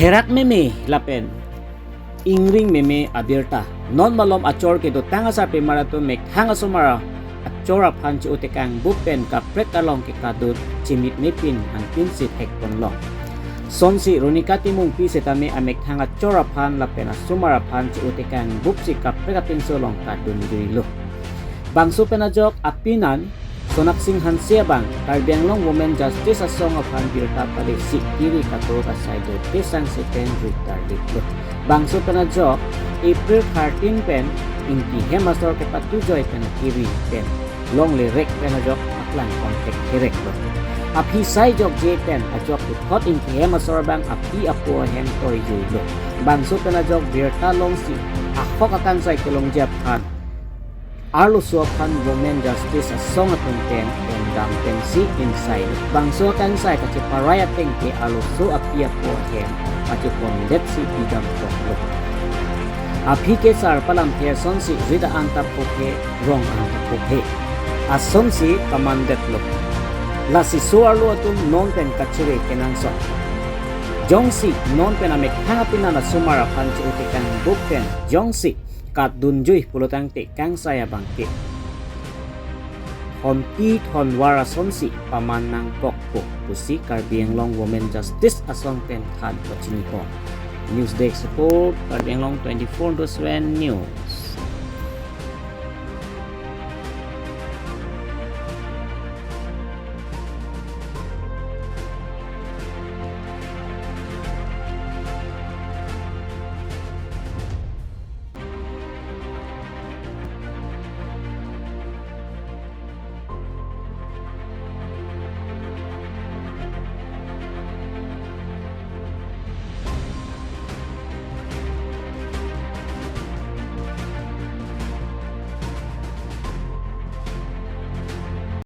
herak meme lapen ingring meme abirta non malom achor ke do tanga sa pemara to mek hanga sumara achora phan chi utekang bupen kaprek along ke kadut chimit mepin an pinsit hekpon long sonsi ronikati mung pi setame amekthang achora phan lapen sumara phan chi utekang bupsi kaprek apin solong kadun duilo bangso penajok apinan sonaksing hansia bang karbiang long women justice asong of han birta pali si kiri kato kasay do tesang siten retarded lo bangso penajok April 13 pen inti hemasor ke patujoy pen kiri pen long lerek penajok aklan kontek kirek lo api sai jok je pen ajok hot inti hemasor bang api apo hem toy joy lo bangso penajok birta long si akok akan say kelong japhan Arlo suapan women justice asong atong ten dam pensi inside bangso kangsai kaci paraya tengke arlo su apia po hem kaci pondet si bidam poklo api kesar palam ke sonsi rida anta poke rong anta poke asonsi kamandet lo la si suarlo atum non pen kacire kenanso jongsi non pen amek hangapina na sumara panci utikan buken jongsi kat dunjuy pulutang te kangsai bangke honti thon wara sonsi pamanang pokpo pusi karbiang long women justice asong ten khan kochini po news desk support karbiang long 24/7 news